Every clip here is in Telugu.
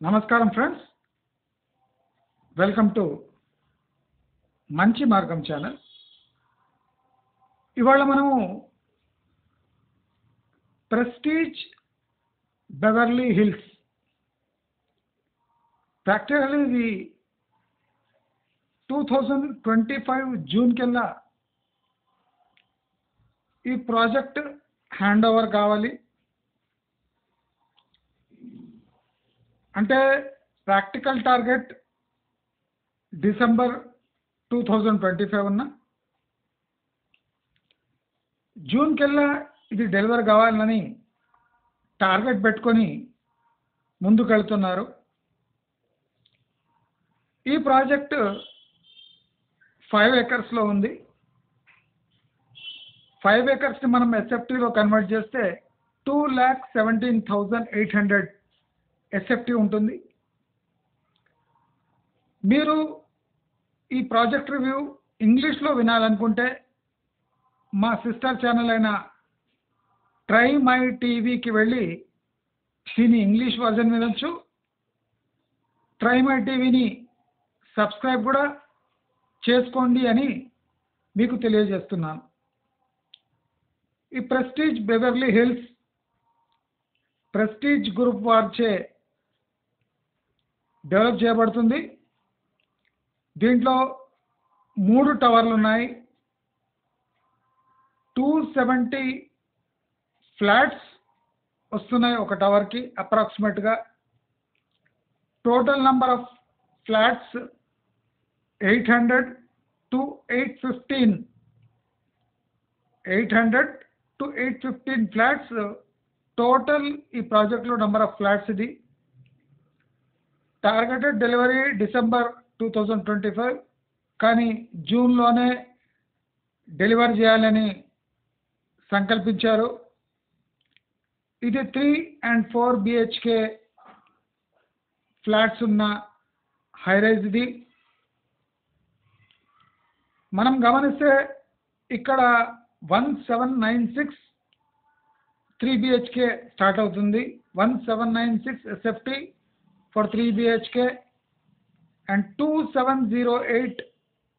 నమస్కారం ఫ్రెండ్స్, వెల్కమ్ టు మంచి మార్గం ఛానల్. ఇవాళ మనము ప్రెస్టీజ్ బెవర్లీ హిల్స్, ప్రాక్టికల్లీ ఇది 2025 జూన్ కెల్లా ఈ ప్రాజెక్ట్ హ్యాండ్ ఓవర్ కావాలి. అంటే ప్రాక్టికల్ టార్గెట్ డిసెంబర్ 2025 ఉన్న జూన్ కెల్లా ఇది డెలివర్ కావాలని టార్గెట్ పెట్టుకొని ముందుకెళ్తున్నారు. ఈ ప్రాజెక్ట్ 5 ఎకర్స్లో ఉంది. 5 ఎకర్స్ని మనం ఎస్ఎఫ్టీలో కన్వర్ట్ చేస్తే 2,17,800 ఎస్ఎఫ్టీ ఉంటుంది. మీరు ఈ ప్రాజెక్ట్ రివ్యూ ఇంగ్లీష్లో వినాలనుకుంటే మా సిస్టర్ ఛానల్ అయిన ట్రై మై టీవీకి వెళ్ళి దీని ఇంగ్లీష్ వర్జన్ వినొచ్చు. ట్రై మై టీవీని సబ్స్క్రైబ్ కూడా చేసుకోండి అని మీకు తెలియజేస్తున్నాను. ఈ prestige Beverly hills prestige group వారిచే డెవలప్ చేయబడుతుంది. దీంట్లో 3 టవర్లు ఉన్నాయి. 270 ఫ్లాట్స్ వస్తున్నాయి ఒక టవర్కి అప్రాక్సిమేట్గా. Total number of flats 800 to 815 flats total ఈ ప్రాజెక్ట్లో నంబర్ ఆఫ్ ఫ్లాట్స్. ఇది టార్గెటెడ్ డెలివరీ డిసెంబర్ 2025, కానీ జూన్లోనే డెలివరీ చేయాలని సంకల్పించారు. ఇది 3 and 4 BHK ఫ్లాట్స్ ఉన్న హైరైజ్. ఇది మనం గమనిస్తే ఇక్కడ 1796 3 BHK స్టార్ట్ అవుతుంది. 1796 SFT for 3 BHK and 2708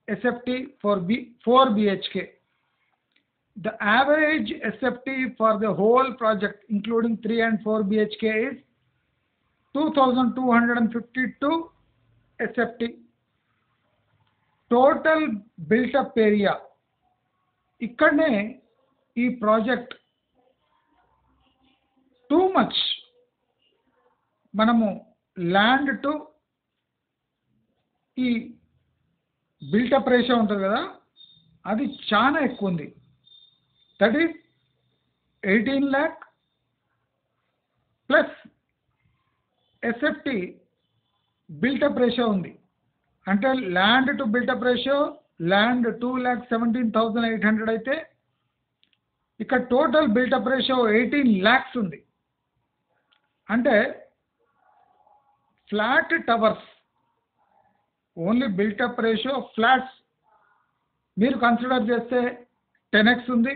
SFT for 4 BHK. The average SFT for the whole project including 3 and 4 BHK is 2252 SFT. Total built up area ఇక్కడనే ఈ ప్రాజెక్ట్ టూ మచ్. మనము ల్యాండ్ టు ఈ బిల్టప్ రేషియో ఉంటుంది కదా, అది చాలా ఎక్కువ ఉంది. That is 18 lakh plus SFT built-up ratio ఉంది. అంటే land to built-up ratio land 2,17,800 అయితే ఇక్కడ టోటల్ బిల్టప్ రేషియో 18 lakhs ఉంది. అంటే flat towers only built-up ratio flats మీరు కన్సిడర్ చేస్తే 10x ఉంది.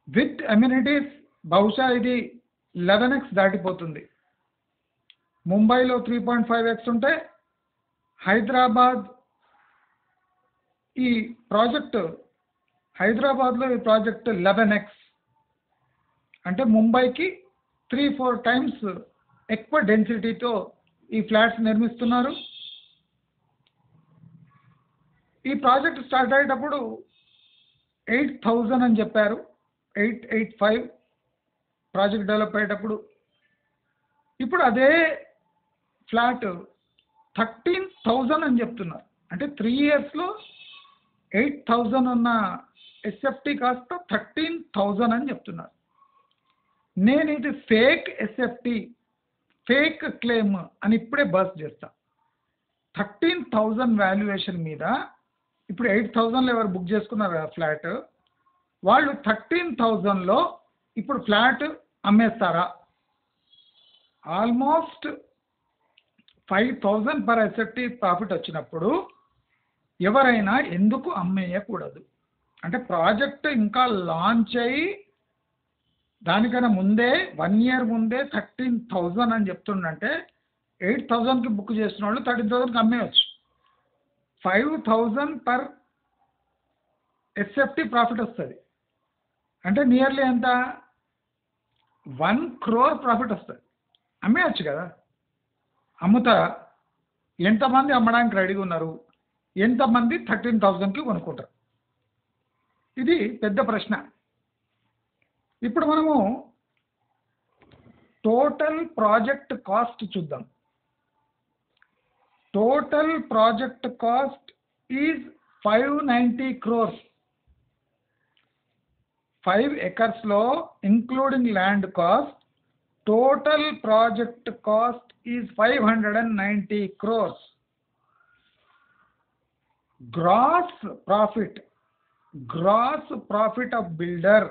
విత్ అమ్యూనిటీస్ బహుశా ఇది 11x దాటిపోతుంది. ముంబైలో 3.5x ఉంటే హైదరాబాద్ ఈ ప్రాజెక్ట్ హైదరాబాద్లో ఈ ప్రాజెక్ట్ 11x. అంటే ముంబైకి 3-4 times ఎక్కువ డెన్సిటీతో ఈ ఫ్లాట్స్ నిర్మిస్తున్నారు. ఈ ప్రాజెక్ట్ స్టార్ట్ అయ్యేటప్పుడు 8,000 అని చెప్పారు. 885 ప్రాజెక్ట్ డెవలప్ అయ్యేటప్పుడు. ఇప్పుడు అదే ఫ్లాట్ 13,000 అని చెప్తున్నారు. అంటే 3 yearsలో 8,000 ఉన్న ఎస్ఎఫ్టీ కాస్త 13,000 అని చెప్తున్నారు. నేను ఇది ఫేక్ ఎస్ఎఫ్టీ ఫేక్ క్లెయిమ్ అని ఇప్పుడే బస్ చేస్తా. 13,000 వాల్యుయేషన్ మీద ఇప్పుడు 8,000లో ఎవరు బుక్ చేసుకున్నారు కదా ఫ్లాట్, వాళ్ళు 13,000లో ఇప్పుడు ఫ్లాట్ అమ్మేస్తారా? ఆల్మోస్ట్ 5,000 పర్ ఎస్ఎఫ్టీ ప్రాఫిట్ వచ్చినప్పుడు ఎవరైనా ఎందుకు అమ్మేయకూడదు? అంటే ప్రాజెక్ట్ ఇంకా లాంచ్ అయ్యి దానికన్నా ముందే 1 year ముందే 13,000 అని చెప్తుండంటే 8,000కి బుక్ చేసిన వాళ్ళు 13,000కి అమ్మేయచ్చు. 5,000 పర్ ఎస్ఎఫ్టీ ప్రాఫిట్ వస్తుంది. అంటే నియర్లీ ఎంత 1 crore ప్రాఫిట్ వస్తుంది. అమ్మేయచ్చు కదా. అమ్ముతా ఎంతమంది అమ్మడానికి రెడీగా ఉన్నారు, ఎంతమంది 13,000కి కొనుక్కుంటారు? ఇది పెద్ద ప్రశ్న. ఇప్పుడు మనము టోటల్ ప్రాజెక్ట్ కాస్ట్ చూద్దాం. Total project cost is 590 crores. 5 acres లో including land cost total project cost is 590 crores. Gross profit of builder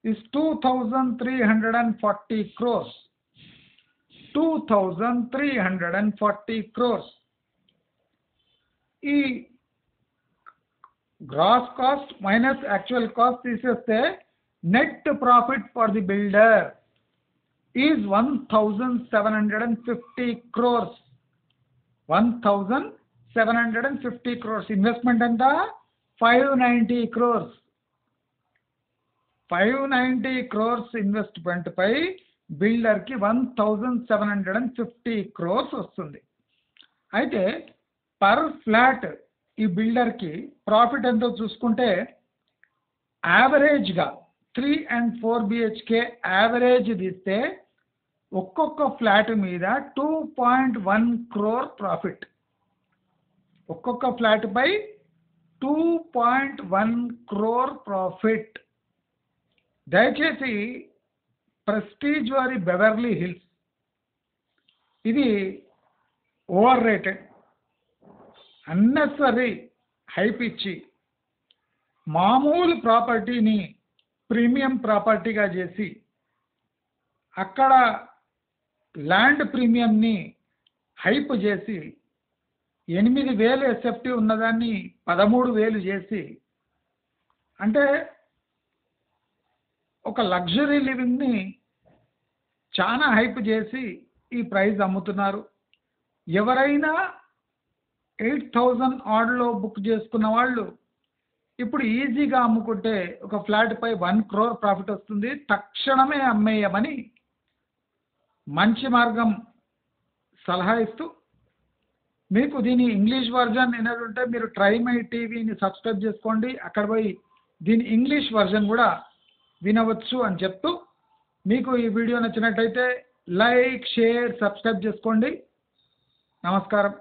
is 2,340 crores. 2,340 crores. ఈ gross cost minus actual cost తీసేస్తే net profit for the builder is 1,750 crores. 1,750 crores. Investment ఎంత? 590 crores. 590 crores ఇన్వెస్ట్మెంట్ పై బిల్డర్కి 1,750 crores వస్తుంది. అయితే పర్ ఫ్లాట్ ఈ బిల్డర్కి ప్రాఫిట్ ఎంతో చూసుకుంటే యావరేజ్గా 3 and 4 BHK యావరేజ్ తీస్తే ఒక్కొక్క ఫ్లాట్ మీద 2.1 crore ప్రాఫిట్. ఒక్కొక్క ఫ్లాట్ పై 2.1 crore ప్రాఫిట్. దయచేసి ప్రెస్టీజ్ వారి బెవర్లీ హిల్స్ ఇది ఓవర్ రేటెడ్, అన్నెసరీ హైప్ ఇచ్చి మామూలు ప్రాపర్టీని ప్రీమియం ప్రాపర్టీగా చేసి అక్కడ ల్యాండ్ ప్రీమియంని హైప్ చేసి 8,000 ఎస్ఎఫ్టీ ఉన్నదాన్ని 13,000 చేసి, అంటే ఒక లగ్జరీ లివింగ్ని చాలా హైప్ చేసి ఈ ప్రైస్ అమ్ముతున్నారు. ఎవరైనా 8,000 ఆర్డర్లో బుక్ చేసుకున్న వాళ్ళు ఇప్పుడు ఈజీగా అమ్ముకుంటే ఒక ఫ్లాట్ పై 1 crore ప్రాఫిట్ వస్తుంది. తక్షణమే అమ్మేయమని మంచి మార్గం సలహా ఇస్తూ, మీకు దీని ఇంగ్లీష్ వర్జన్ వినాలంటే మీరు ట్రై మై టీవీని సబ్స్క్రైబ్ చేసుకోండి. అక్కడ పోయి దీని ఇంగ్లీష్ వర్జన్ కూడా వినవచ్చు అని చెప్తూ, మీకు ఈ వీడియో నచ్చినట్టయితే లైక్, షేర్, సబ్స్క్రైబ్ చేసుకోండి. నమస్కారం.